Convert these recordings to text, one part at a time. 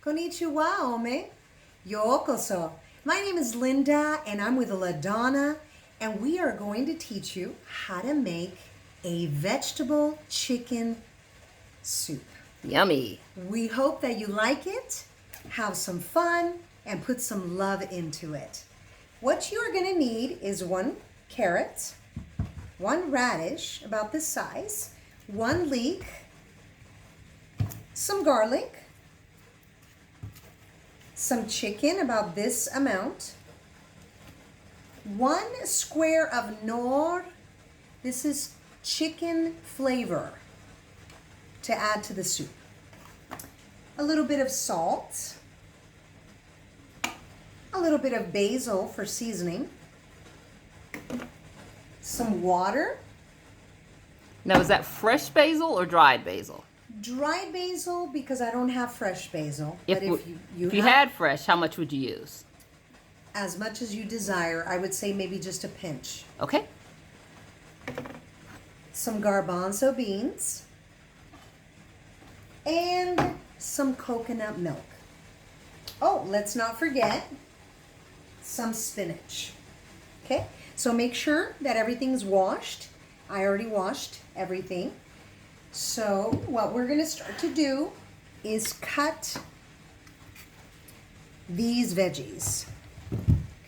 Konnichiwa, ome. Yokoso. My name is Linda, and I'm with LaDonna, and we are going to teach you how to make a vegetable chicken soup. Yummy. We hope that you like it, have some fun, and put some love into it. What you are going to need is 1 carrot, 1 radish about this size, 1 leek, some garlic, some chicken about this amount, 1 square of nor. This is chicken flavor to add to the soup. A little bit of salt, a little bit of basil for seasoning, some water. Now, is that fresh basil or dried basil? Dried basil because I don't have fresh basil. If you had fresh, how much would you use? As much as you desire. I would say maybe just a pinch. Okay. Some garbanzo beans and some coconut milk. Oh, let's not forget some spinach. Okay, so make sure that everything's washed. I already washed everything. So what we're going to start to do is cut these veggies.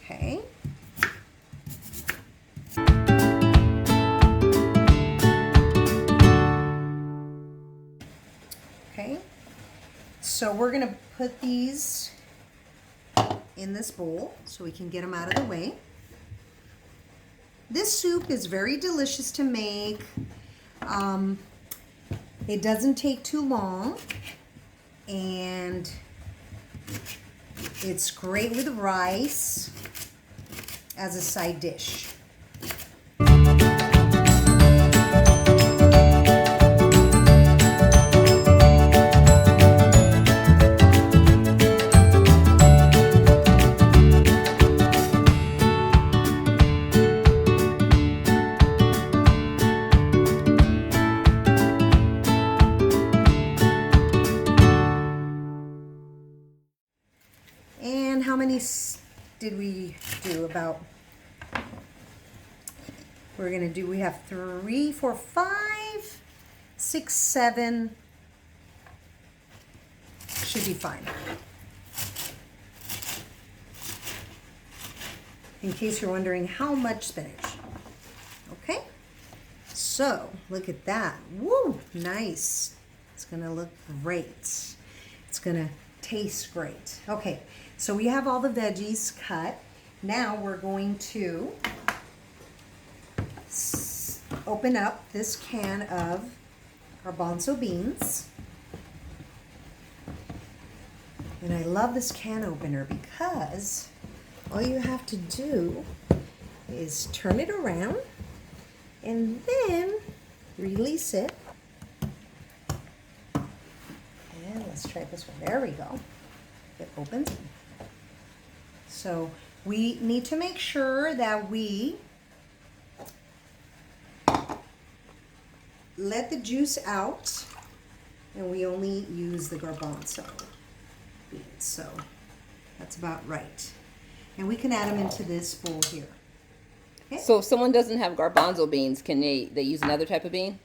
Okay. Okay. So we're going to put these in this bowl so we can get them out of the way. This soup is very delicious to make. It doesn't take too long, and it's great with rice as a side dish. And how many did we do? About, we have 3, 4, 5, 6, 7. Should be fine. In case you're wondering how much spinach. Okay, so look at that. Woo, nice. It's gonna look great. It's gonna taste great. Okay, so we have all the veggies cut. Now we're going to open up this can of garbanzo beans. And I love this can opener because all you have to do is turn it around and then release it. And let's try this one. There we go. It opens. So we need to make sure that we let the juice out, and we only use the garbanzo beans. So that's about right. And we can add them into this bowl here. Okay? So if someone doesn't have garbanzo beans, can they use another type of bean?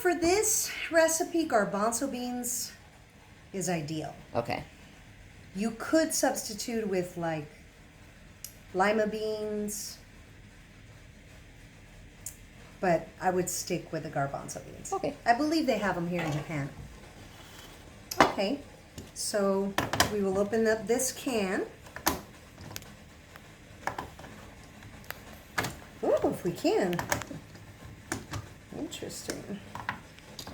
For this recipe, garbanzo beans is ideal. Okay. You could substitute with like lima beans, but I would stick with the garbanzo beans. Okay. I believe they have them here in Japan. Okay, so we will open up this can. Oh, if we can. Interesting.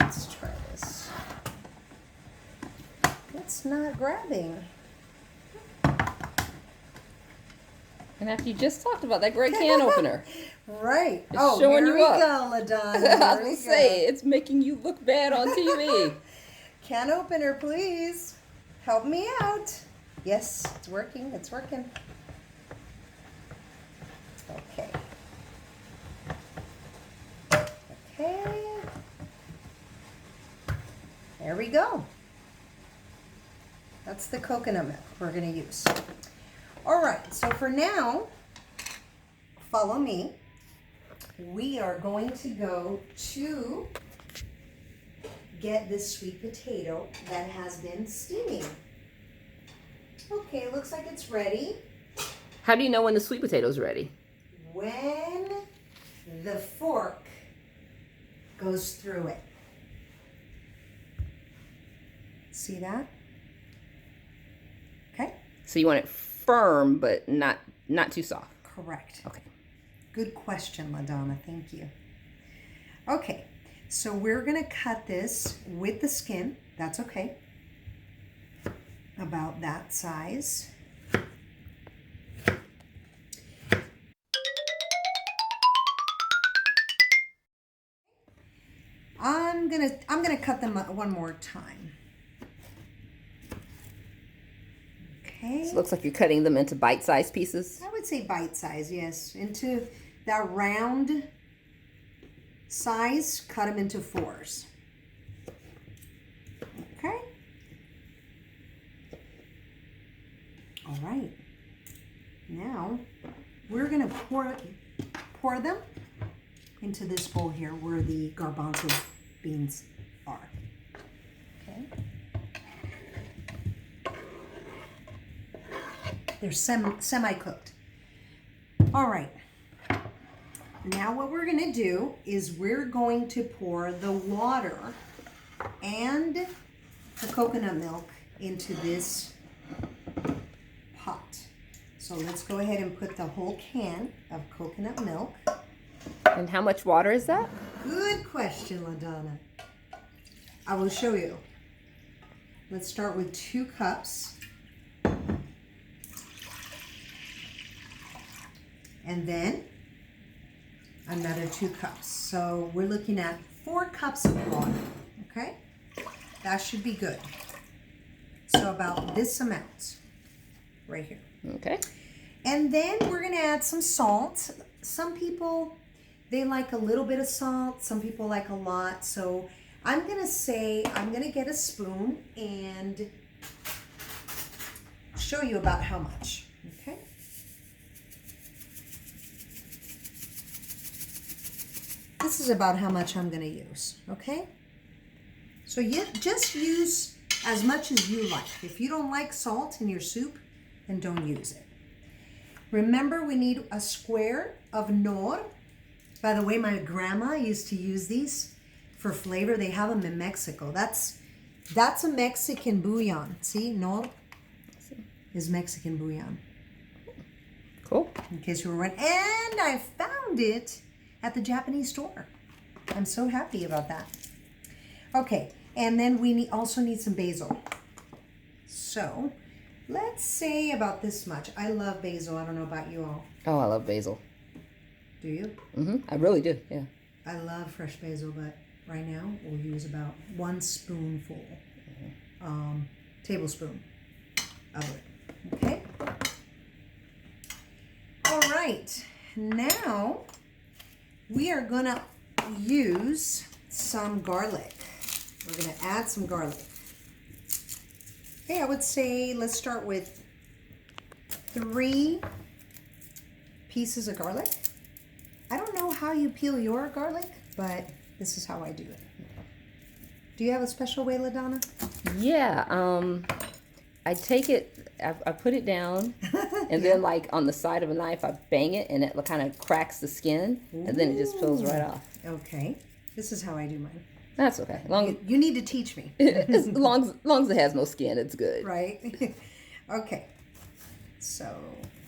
Let's try this. It's not grabbing. And after you just talked about that great can opener. Right. It's showing here you we up. go, LaDonna. I was going to say, it's making you look bad on TV. Can opener, please. Help me out. Yes, it's working. It's working. Okay. Okay. There we go. That's the coconut milk we're going to use. All right, so for now, follow me. We are going to go to get this sweet potato that has been steaming. Okay, looks like it's ready. How do you know when the sweet potato is ready? When the fork goes through it. See that? Okay. So you want it firm, but not too soft. Correct. Okay. Good question, LaDonna. Thank you. Okay, so we're going to cut this with the skin. That's okay. About that size. I'm gonna cut them one more time. Okay. So it looks like you're cutting them into bite-sized pieces. I would say bite size, yes. Into that round size, cut them into 4s. Okay. All right. Now we're gonna pour them into this bowl here where the garbanzo beans are. Okay. They're semi-cooked. All right. Now what we're going to do is we're going to pour the water and the coconut milk into this pot. So let's go ahead and put the whole can of coconut milk. And how much water is that? Good question, LaDonna. I will show you. Let's start with 2 cups. And then another 2 cups. So we're looking at 4 cups of water, okay? That should be good. So about this amount right here. Okay. And then we're gonna add some salt. Some people, they like a little bit of salt. Some people like a lot. So I'm gonna get a spoon and show you about how much, okay? This is about how much I'm gonna use, okay? So you just use as much as you like. If you don't like salt in your soup, then don't use it. Remember, we need a square of nor. By the way, my grandma used to use these for flavor. They have them in Mexico. That's a Mexican bouillon. See, nor is Mexican bouillon. Cool. In case you were wondering. And I found it at the Japanese store. I'm so happy about that. Okay, and then we also need some basil. So let's say about this much. I love basil. I don't know about you all. Oh, I love basil. Do you? I really do, yeah. I love fresh basil, but right now we'll use about 1 spoonful, tablespoon of it. Okay? All right. Now we are going to use some garlic. We're going to add some garlic. Okay, I would say let's start with 3 pieces of garlic. I don't know how you peel your garlic, but this is how I do it. Do you have a special way, LaDonna? Yeah, I take it, I put it down, and then like on the side of a knife, I bang it, and it kind of cracks the skin, and then it just peels right off. Okay, this is how I do mine. That's okay. You need to teach me. As long as it has no skin, it's good. Right? Okay, so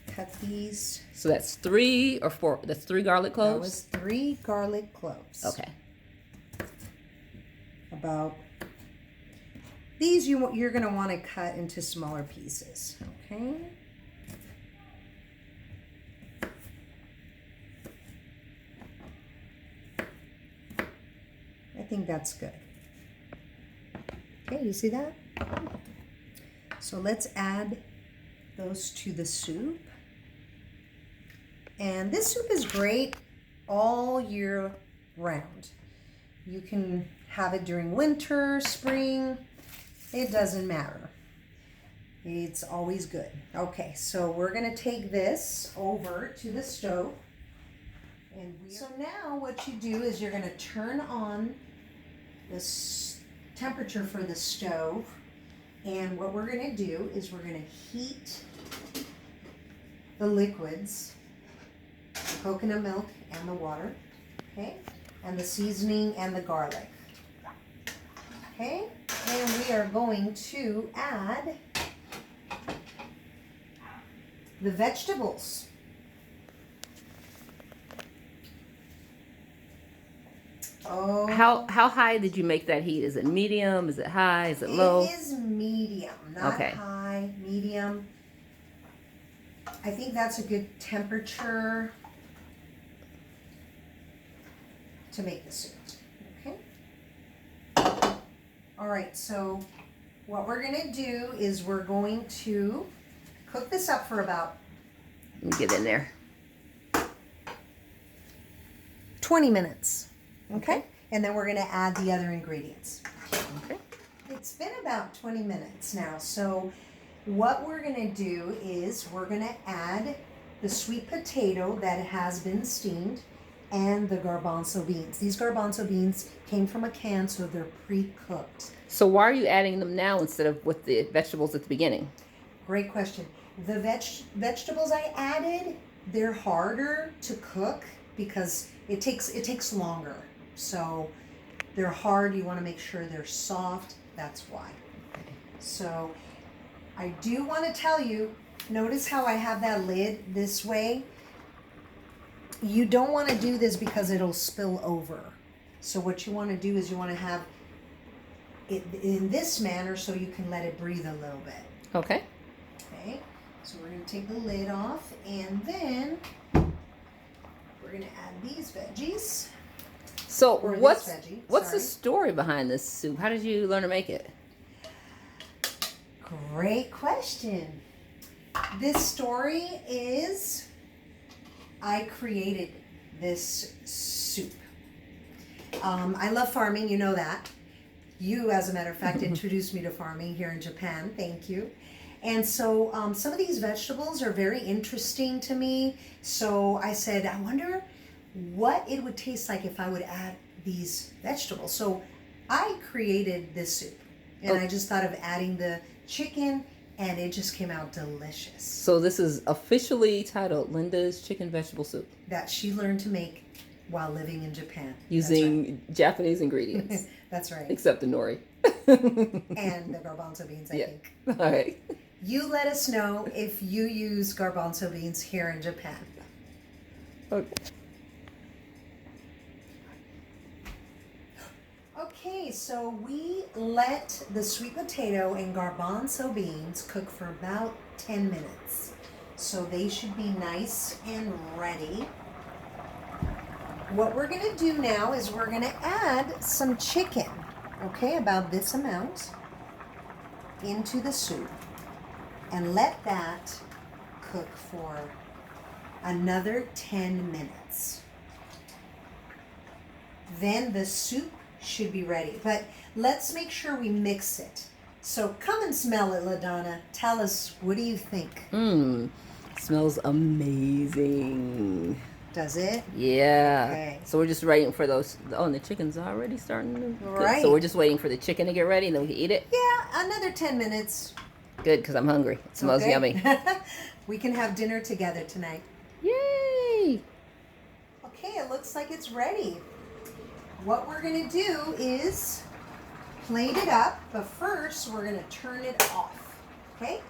cut these. So that's 3 or 4, that's 3 garlic cloves? That was 3 garlic cloves. Okay. About these you're going to want to cut into smaller pieces, okay? I think that's good. Okay, you see that? So let's add those to the soup. And this soup is great all year round. You can have it during winter, spring, it doesn't matter. It's always good. Okay, so we're going to take this over to the stove. So now what you do is you're going to turn on the temperature for the stove. And what we're going to do is we're going to heat the liquids, the coconut milk and the water, okay? And the seasoning and the garlic. Okay? And we are going to add the vegetables. Oh. How high did you make that heat? Is it medium? Is it high? Is it low? It is medium, not okay. high, medium. I think that's a good temperature to make the soup. Okay? All right, so what we're going to do is we're going to cook this up for about... Let me get in there. 20 minutes. Okay? And then we're going to add the other ingredients. Okay. It's been about 20 minutes now, so what we're going to do is we're going to add the sweet potato that has been steamed and the garbanzo beans. These garbanzo beans came from a can, so they're pre-cooked. So why are you adding them now instead of with the vegetables at the beginning? Great question. The vegetables I added, they're harder to cook because it takes longer. So they're hard. You want to make sure they're soft. That's why. So I do want to tell you, notice how I have that lid this way. You don't want to do this because it'll spill over. So what you want to do is you want to have it in this manner so you can let it breathe a little bit. Okay. Okay. So we're going to take the lid off, and then we're going to add these veggies. So Or what's this veggie, the sorry. story behind this soup? How did you learn to make it? Great question. This story is I created this soup. I love farming, you know that. You, as a matter of fact, introduced me to farming here in Japan. Thank you. And so some of these vegetables are very interesting to me. So I said, I wonder what it would taste like if I would add these vegetables. So I created this soup. And I just thought of adding the chicken, and it just came out delicious. So this is officially titled Linda's Chicken Vegetable Soup. That she learned to make while living in Japan. Using Japanese ingredients. That's right. Except the nori. And the garbanzo beans, I think. All right. You let us know if you use garbanzo beans here in Japan. Okay. Okay, so we let the sweet potato and garbanzo beans cook for about 10 minutes. So they should be nice and ready. What we're going to do now is we're going to add some chicken, okay, about this amount, into the soup. And let that cook for another 10 minutes. Then the soup should be ready. But let's make sure we mix it. So come and smell it, LaDonna. Tell us, what do you think? Smells amazing. Does it? Yeah. Okay. So we're just waiting for those. Oh, and the chicken's already starting to cook. Right. So we're just waiting for the chicken to get ready and then we can eat it? Yeah, another 10 minutes. Good, because I'm hungry. It smells Okay. yummy. We can have dinner together tonight. Yay! Okay, it looks like it's ready. What we're going to do is plate it up, but first we're going to turn it off. Okay?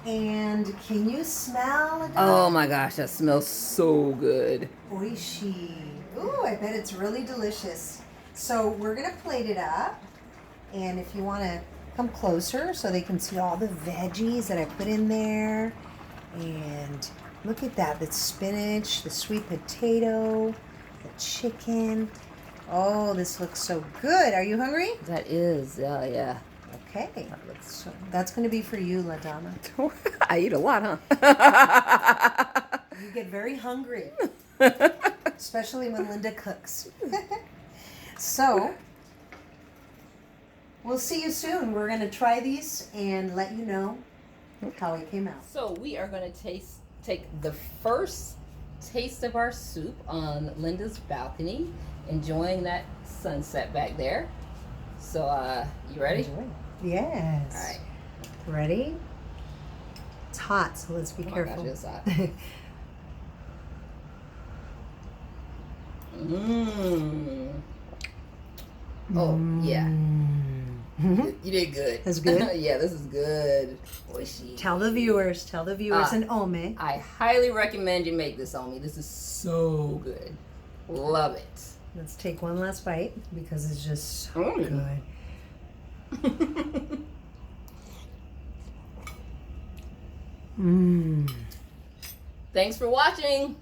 And can you smell it? Oh my gosh, that smells so good. Oishi. Ooh, I bet it's really delicious. So we're going to plate it up. And if you want to come closer so they can see all the veggies that I put in there. And look at that, the spinach, the sweet potato, the chicken. Oh, this looks so good. Are you hungry? That is, yeah. Okay. So that's going to be for you, LaDonna. I eat a lot, huh? You get very hungry, especially when Linda cooks. So, we'll see you soon. We're going to try these and let you know how it came out. So we are going to take the first taste of our soup on Linda's balcony, enjoying that sunset back there. So you ready? Enjoy. Yes. All right. Ready? It's hot, so let's be careful. Oh my gosh, it's hot. Oh yeah. You did good. That's good? Yeah, this is good. Oishi. Tell the viewers and Ome. I highly recommend you make this, Omi. This is so good. Love it. Let's take one last bite because it's just so good. Thanks for watching.